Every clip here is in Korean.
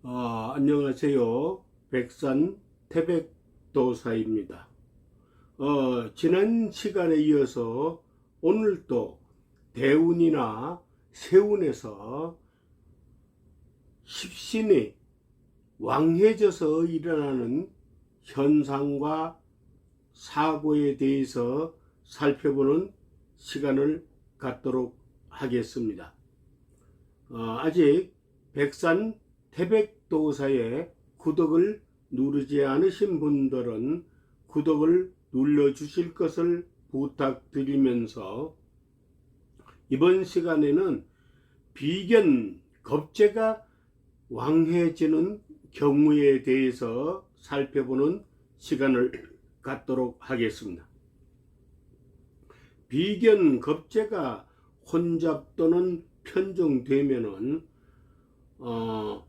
안녕하세요. 백산 태백도사입니다. 지난 시간에 이어서 오늘 또 대운이나 세운에서 십신이 왕해져서 일어나는 현상과 사고에 대해서 살펴보는 시간을 갖도록 하겠습니다. 아직 백산 태백도사의 구독을 누르지 않으신 분들은 구독을 눌러주실 것을 부탁드리면서 이번 시간에는 비견 겁재가 왕해지는 경우에 대해서 살펴보는 시간을 갖도록 하겠습니다. 비견 겁재가 혼잡 또는 편중되면은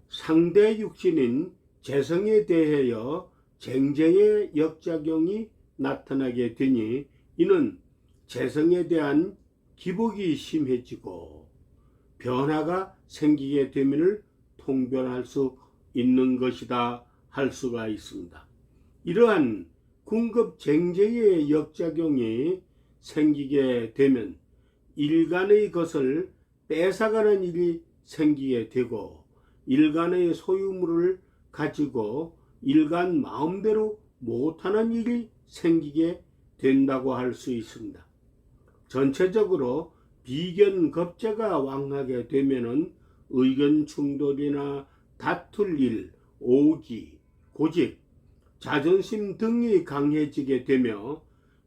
상대 육신인 재성에 대하여 쟁제의 역작용이 나타나게 되니 이는 재성에 대한 기복이 심해지고 변화가 생기게 되면을 통변할 수 있는 것이다 할 수가 있습니다. 이러한 궁급 쟁제의 역작용이 생기게 되면 일간의 것을 뺏어가는 일이 생기게 되고 일간의 소유물을 가지고 일간 마음대로 못하는 일이 생기게 된다고 할 수 있습니다. 전체적으로 비견 겁재가 왕하게 되면은 의견 충돌이나 다툴 일, 오기, 고집, 자존심 등이 강해지게 되며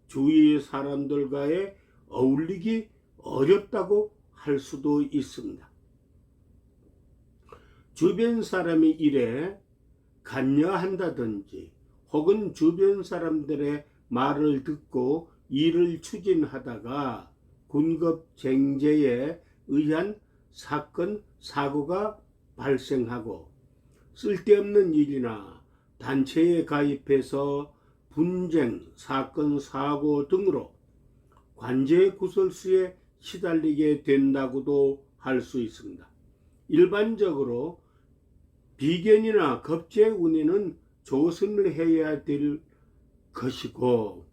주위 사람들과의 어울리기 어렵다고 할 수도 있습니다. 주변 사람의 일에 관여한다든지 혹은 주변 사람들의 말을 듣고 일을 추진하다가 군급쟁제에 의한 사건, 사고가 발생하고 쓸데없는 일이나 단체에 가입해서 분쟁, 사건, 사고 등으로 관제구설수에 시달리게 된다고도 할 수 있습니다. 일반적으로 비견이나 겁재운에는 조심을 해야 될 것이고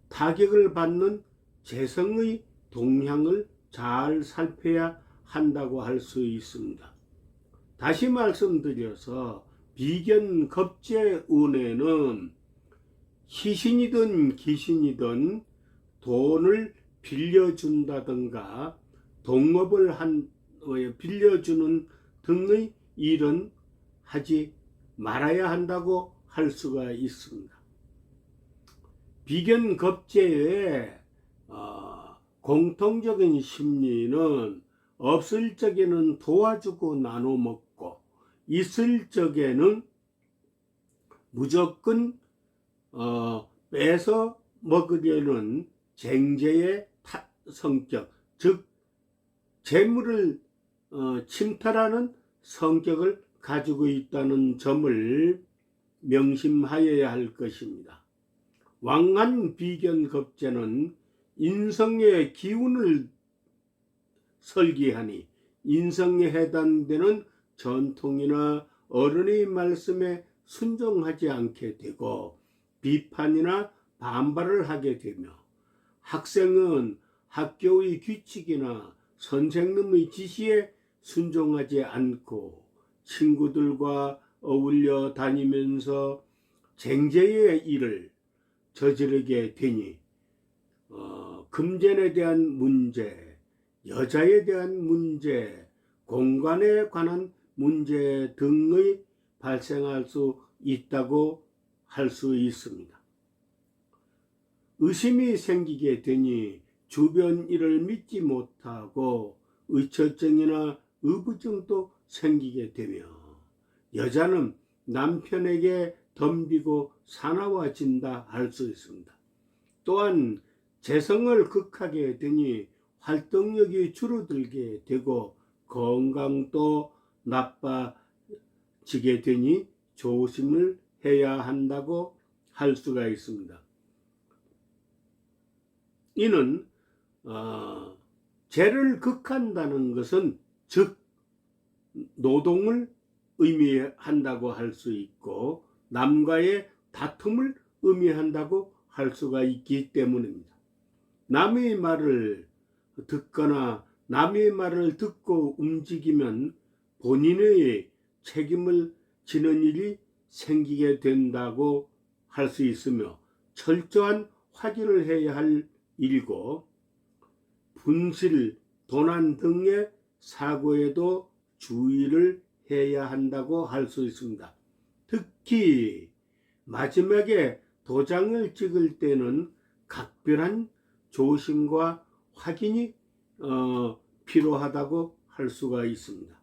타격을 받는 재성의 동향을 잘 살펴야 한다고 할 수 있습니다. 다시 말씀드려서 비견 겁재운에는 희신이든 귀신이든 돈을 빌려준다든가 동업을 빌려주는 등의 일은 하지 말아야 한다고 할 수가 있습니다. 비견 겁재의 공통적인 심리는 없을 적에는 도와주고 나눠 먹고 있을 적에는 무조건 뺏어 먹으려는 쟁제의 성격, 즉 재물을 침탈하는 성격을 가지고 있다는 점을 명심하여야 할 것입니다. 왕한 비견 겁재는 인성의 기운을 설계하니 인성에 해당되는 전통이나 어른의 말씀에 순종하지 않게 되고 비판이나 반발을 하게 되며 학생은 학교의 규칙이나 선생님의 지시에 순종하지 않고 친구들과 어울려 다니면서 쟁제의 일을 저지르게 되니 금전에 대한 문제, 여자에 대한 문제, 공간에 관한 문제 등의 발생할 수 있다고 할 수 있습니다. 의심이 생기게 되니 주변 일을 믿지 못하고 의처증이나 의부증도 생기게 되며 여자는 남편에게 덤비고 사나워진다 할 수 있습니다. 또한 재성을 극하게 되니 활동력이 줄어들게 되고 건강도 나빠지게 되니 조심을 해야 한다고 할 수가 있습니다. 이는 죄를 극한다는 것은 즉 노동을 의미한다고 할 수 있고 남과의 다툼을 의미한다고 할 수가 있기 때문입니다. 남의 말을 듣거나 남의 말을 듣고 움직이면 본인의 책임을 지는 일이 생기게 된다고 할 수 있으며 철저한 확인을 해야 할 일이고 분실, 도난 등의 사고에도 주의를 해야 한다고 할 수 있습니다. 특히 마지막에 도장을 찍을 때는 각별한 조심과 확인이 필요하다고 할 수가 있습니다.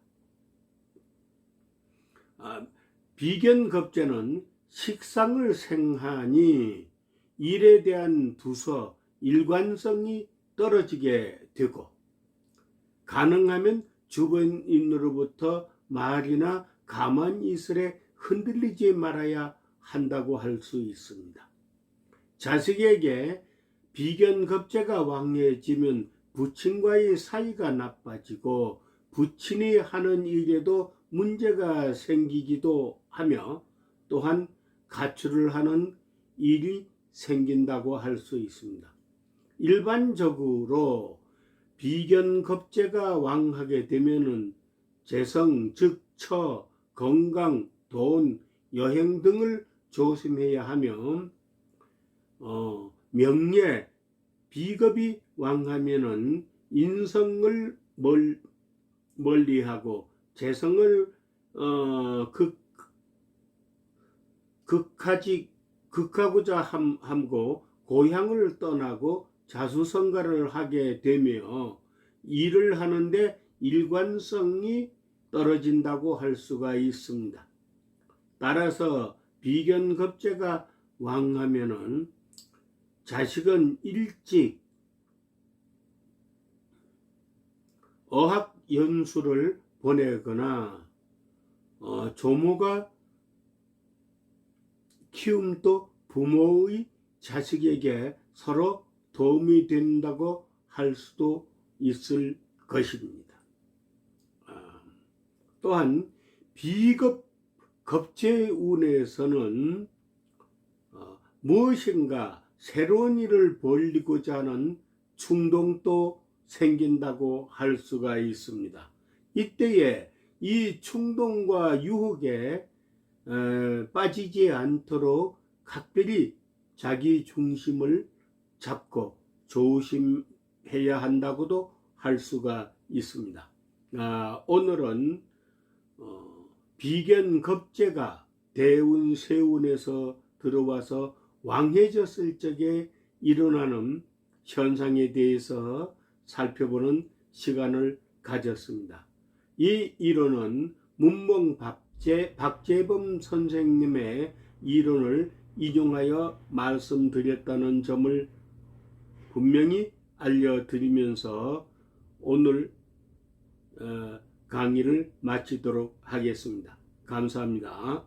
비견급제는 식상을 생하니 일에 대한 두서, 일관성이 떨어지게 되고 가능하면 주변인으로부터 말이나 가만 있으래 흔들리지 말아야 한다고 할 수 있습니다. 자식에게 비견급제가 왕래해지면 부친과의 사이가 나빠지고 부친이 하는 일에도 문제가 생기기도 하며 또한 가출을 하는 일이 생긴다고 할 수 있습니다. 일반적으로 비견급제가 왕하게 되면은 재성, 즉 처, 건강, 돈, 여행 등을 조심해야 하며 명예, 비겁이 왕하면은 인성을 멀리하고 재성을 극하고자 함고 고향을 떠나고 자수성가를 하게 되며 일을 하는데 일관성이 떨어진다고 할 수가 있습니다. 따라서 비견급제가 왕하면은 자식은 일찍 어학연수를 보내거나 조모가 키움도 부모의 자식에게 서로 도움이 된다고 할 수도 있을 것입니다. 또한 비겁제운에서는 무엇인가 새로운 일을 벌이고자 하는 충동도 생긴다고 할 수가 있습니다. 이때에 이 충동과 유혹에 빠지지 않도록 각별히 자기 중심을 잡고 조심해야 한다고도 할 수가 있습니다. 오늘은 비견급제가 대운, 세운에서 들어와서 왕해졌을 적에 일어나는 현상에 대해서 살펴보는 시간을 가졌습니다. 이 이론은 문몽 박재범 선생님의 이론을 인용하여 말씀드렸다는 점을 분명히 알려드리면서 오늘 강의를 마치도록 하겠습니다. 감사합니다.